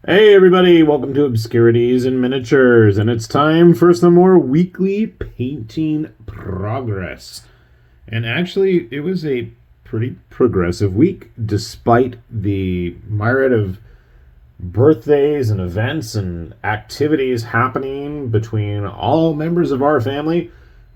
Hey everybody, welcome to Obscurities and Miniatures, and it's time for some more weekly painting progress. And actually, it was a pretty progressive week, despite the myriad of birthdays and events and activities happening between all members of our family.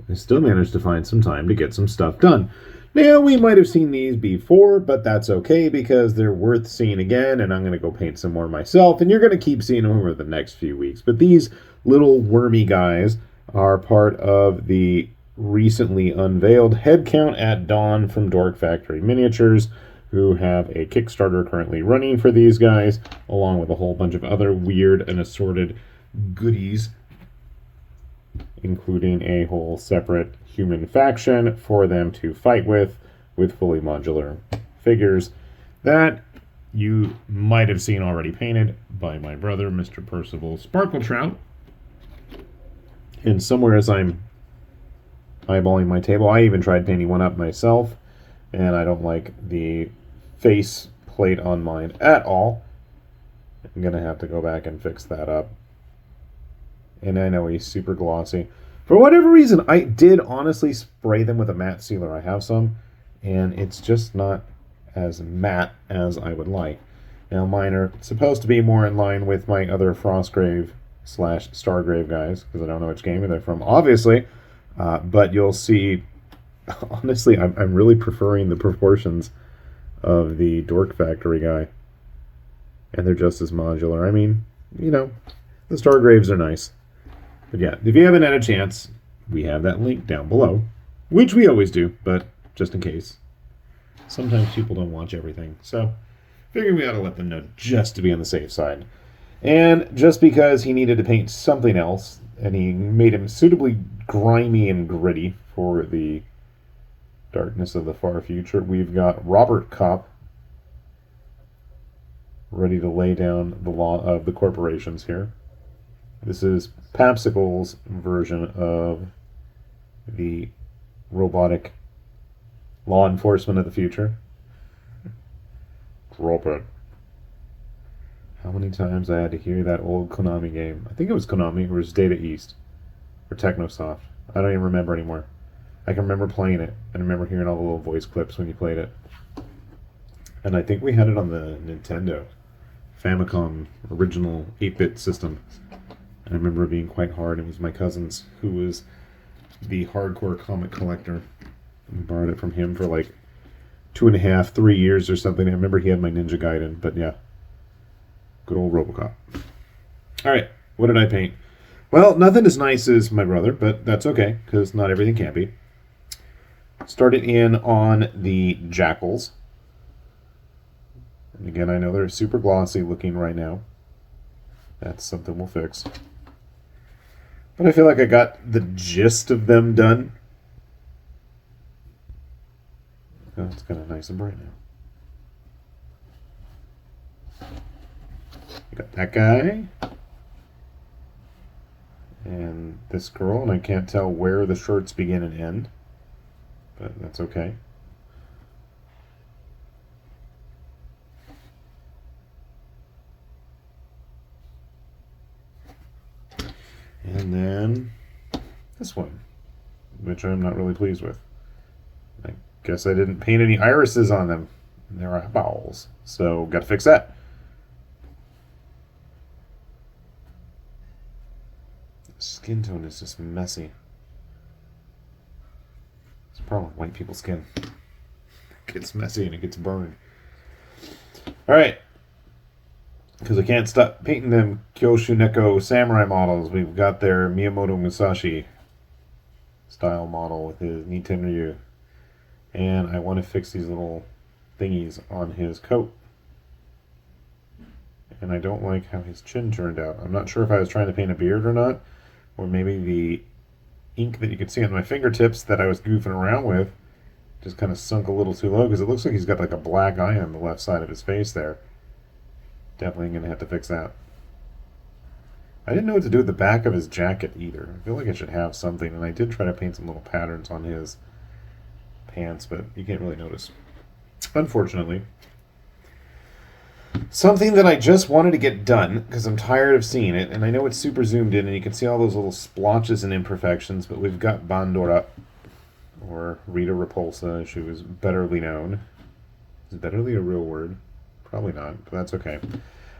I still managed to find some time to get some stuff done. Now, we might have seen these before, but that's okay because they're worth seeing again, and I'm going to go paint some more myself, and you're going to keep seeing them over the next few weeks. But these little wormy guys are part of the recently unveiled Headcount at Dawn from Dork Factory Miniatures, who have a Kickstarter currently running for these guys, along with a whole bunch of other weird and assorted goodies, including a whole separate human faction for them to fight with fully modular figures that you might have seen already painted by my brother, Mr. Percival Sparkletrout. And somewhere as I'm eyeballing my table, I even tried painting one up myself, and I don't like the face plate on mine at all. I'm going to have to go back and fix that up. And I know he's super glossy. For whatever reason, I did honestly spray them with a matte sealer. I have some, and it's just not as matte as I would like. Now, mine are supposed to be more in line with my other Frostgrave / Stargrave guys, because I don't know which game they're from, obviously. But you'll see, honestly, I'm really preferring the proportions of the Dork Factory guy. And they're just as modular. I mean, you know, the Stargraves are nice. But yeah, if you haven't had a chance, we have that link down below, which we always do, but just in case. Sometimes people don't watch everything, so figured we ought to let them know just to be on the safe side. And just because he needed to paint something else, and he made him suitably grimy and gritty for the darkness of the far future, we've got RoboCop ready to lay down the law of the corporations here. This is Papsicle's version of the robotic law enforcement of the future. Drop it. How many times I had to hear that old Konami game? I think it was Konami, or it was Data East, or Technosoft. I don't even remember anymore. I can remember playing it, and I remember hearing all the little voice clips when you played it. And I think we had it on the Nintendo Famicom original 8-bit system. I remember it being quite hard. It was my cousin's, who was the hardcore comic collector. We borrowed it from him for like 2.5, 3 years or something. I remember he had my Ninja Gaiden, but yeah. Good old RoboCop. Alright, what did I paint? Well, nothing as nice as my brother, but that's okay, because not everything can be. Started in on the Jackals. And again, I know they're super glossy looking right now. That's something we'll fix. But I feel like I got the gist of them done. Oh, it's kind of nice and bright now. Got that guy. And this girl, and I can't tell where the shirts begin and end. But that's okay. And then this one, which I'm not really pleased with. I guess I didn't paint any irises on them. There are eyeballs, so got to fix that. The skin tone is just messy. It's a problem with white people's skin. It gets messy and it gets burned. Alright. Because I can't stop painting them Kyoshu Neko samurai models. We've got their Miyamoto Musashi style model with his Niten Ryu. And I want to fix these little thingies on his coat. And I don't like how his chin turned out. I'm not sure if I was trying to paint a beard or not. Or maybe the ink that you could see on my fingertips that I was goofing around with just kind of sunk a little too low. Because it looks like he's got like a black eye on the left side of his face there. Definitely going to have to fix that. I didn't know what to do with the back of his jacket either. I feel like I should have something, and I did try to paint some little patterns on his pants, but you can't really notice, unfortunately. Something that I just wanted to get done because I'm tired of seeing it, and I know it's super zoomed in, and you can see all those little splotches and imperfections. But we've got Bandora, or Rita Repulsa, as she was betterly known. Is betterly a real word? Probably not, but that's okay.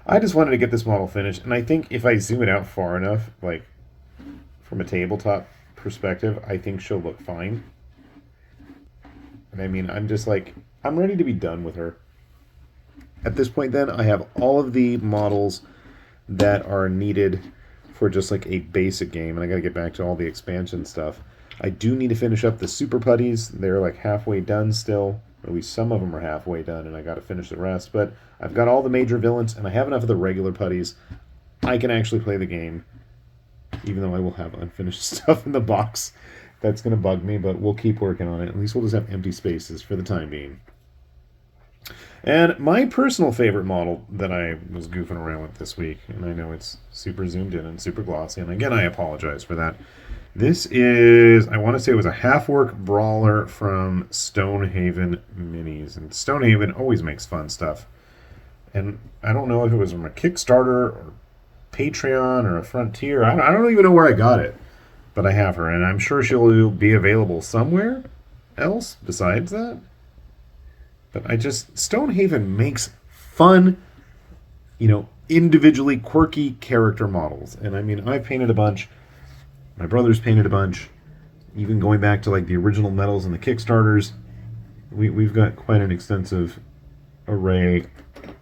I just wanted to get this model finished, and I think if I zoom it out far enough, like from a tabletop perspective, I think she'll look fine. And I mean, I'm just like, I'm ready to be done with her. At this point then, I have all of the models that are needed for just like a basic game, and I gotta get back to all the expansion stuff. I do need to finish up the super putties. They're like halfway done still. At least some of them are halfway done, and I gotta finish the rest. But I've got all the major villains, and I have enough of the regular putties. I can actually play the game, even though I will have unfinished stuff in the box. That's gonna bug me, but we'll keep working on it. At least we'll just have empty spaces for the time being. And my personal favorite model that I was goofing around with this week, and I know it's super zoomed in and super glossy, and again, I apologize for that. This is, I want to say it was a half-work Brawler from Stonehaven Minis. And Stonehaven always makes fun stuff. And I don't know if it was from a Kickstarter or Patreon or a Frontier. I don't even know where I got it. But I have her, and I'm sure she'll be available somewhere else besides that. But Stonehaven makes fun, individually quirky character models. And I mean, I've painted a bunch. My brother's painted a bunch. Even going back to like the original medals and the Kickstarters, we've got quite an extensive array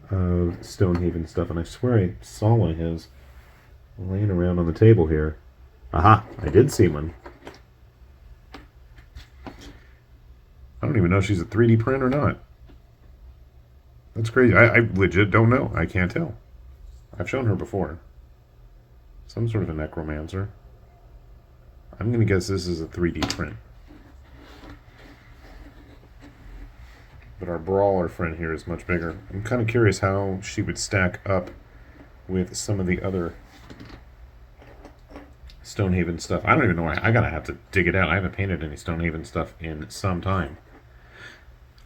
of Stonehaven stuff. And I swear I saw one of his laying around on the table here. Aha, I did see one. I don't even know if she's a 3D print or not. That's crazy. I legit don't know. I can't tell. I've shown her before. Some sort of a necromancer. I'm going to guess this is a 3D print. But our Brawler friend here is much bigger. I'm kind of curious how she would stack up with some of the other Stonehaven stuff. I don't even know why. I gotta have to dig it out. I haven't painted any Stonehaven stuff in some time.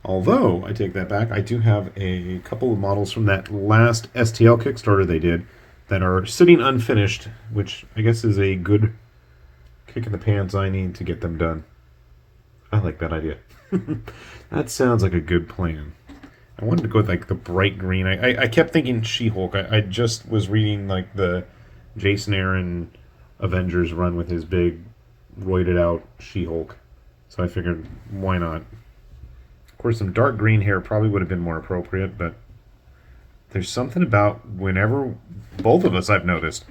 Although, I take that back, I do have a couple of models from that last STL Kickstarter they did that are sitting unfinished, which I guess is a good kick in the pants I need to get them done. I like that idea. That sounds like a good plan. I wanted to go with like the bright green. I kept thinking She-Hulk. I just was reading like the Jason Aaron Avengers run with his big roided out She-Hulk. So I figured, why not? Of course, some dark green hair probably would have been more appropriate, but there's something about whenever, both of us I've noticed,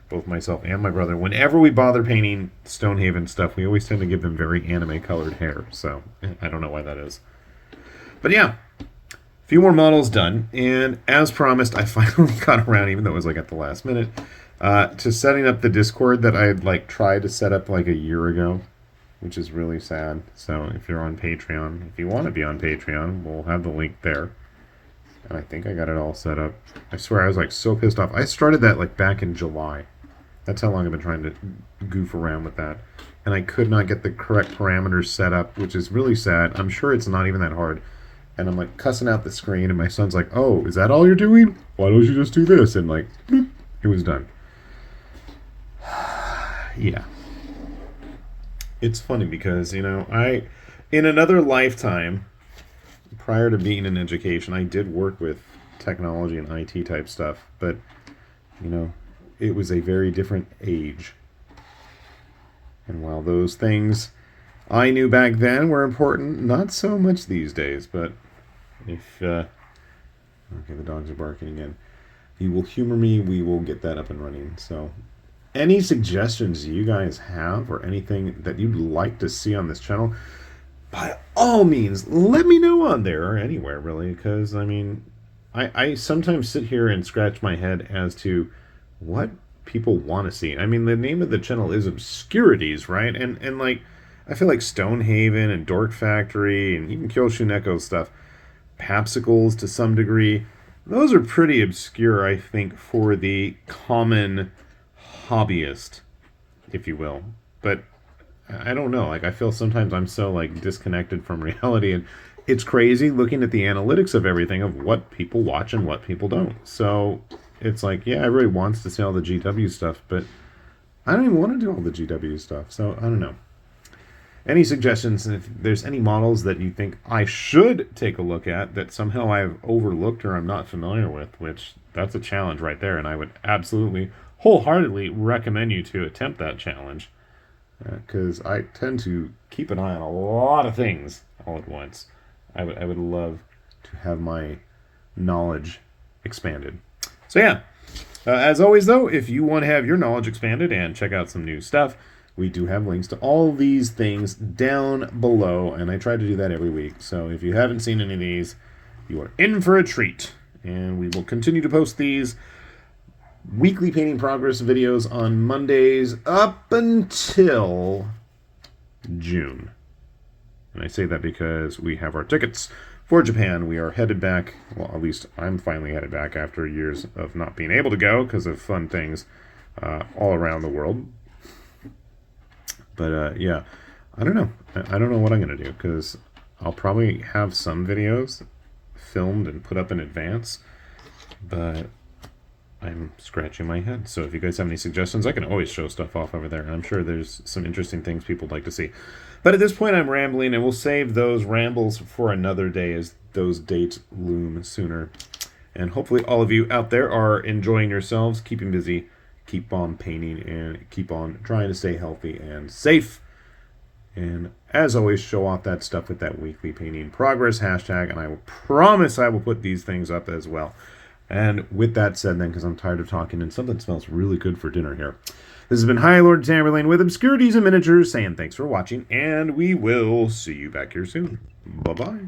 both myself and my brother, whenever we bother painting Stonehaven stuff, we always tend to give them very anime-colored hair. So I don't know why that is. But yeah, a few more models done. And as promised, I finally got around, even though it was like at the last minute, to setting up the Discord that I had like tried to set up like a year ago, which is really sad. So if you're on Patreon, if you want to be on Patreon, we'll have the link there. And I think I got it all set up. I swear I was like so pissed off. I started that like back in July. That's how long I've been trying to goof around with that. And I could not get the correct parameters set up, which is really sad. I'm sure it's not even that hard. And I'm like cussing out the screen, and my son's like, "Oh, is that all you're doing? Why don't you just do this?" And like, bloop, it was done. Yeah. It's funny because, in another lifetime, prior to being in education, I did work with technology and IT type stuff, but, it was a very different age. And while those things I knew back then were important, not so much these days, but if, okay, the dogs are barking again. You will humor me, we will get that up and running, so... Any suggestions you guys have or anything that you'd like to see on this channel, by all means, let me know on there or anywhere, really, because, I sometimes sit here and scratch my head as to what people want to see. I mean, the name of the channel is Obscurities, right? And like, I feel like Stonehaven and Dork Factory and even Kyoshu stuff, Papsicles to some degree, those are pretty obscure, I think, for the common hobbyist, if you will. But I don't know, like I feel sometimes I'm so like disconnected from reality, and it's crazy looking at the analytics of everything of what people watch and what people don't. So it's like, yeah, everybody wants to see all the GW stuff, but I don't even want to do all the GW stuff. So I don't know. Any suggestions? If there's any models that you think I should take a look at that somehow I've overlooked or I'm not familiar with, which that's a challenge right there, and I would absolutely, wholeheartedly recommend you to attempt that challenge. Because I tend to keep an eye on a lot of things all at once. I would love to have my knowledge expanded. So yeah, as always though, if you want to have your knowledge expanded and check out some new stuff, we do have links to all these things down below, and I try to do that every week. So if you haven't seen any of these, you are in for a treat. And we will continue to post these weekly painting progress videos on Mondays up until June. And I say that because we have our tickets for Japan. We are headed back, well, at least I'm finally headed back after years of not being able to go because of fun things all around the world. But yeah, I don't know. I don't know what I'm going to do because I'll probably have some videos filmed and put up in advance, but I'm scratching my head. So if you guys have any suggestions, I can always show stuff off over there. And I'm sure there's some interesting things people would like to see. But at this point, I'm rambling, and we'll save those rambles for another day as those dates loom sooner. And hopefully all of you out there are enjoying yourselves, keeping busy, keep on painting, and keep on trying to stay healthy and safe. And as always, show off that stuff with that weekly painting progress hashtag, and I will promise I will put these things up as well. And with that said then, because I'm tired of talking and something smells really good for dinner here, this has been High Lord Tamberlane with Obscurities and Miniatures saying thanks for watching, and we will see you back here soon. Bye-bye.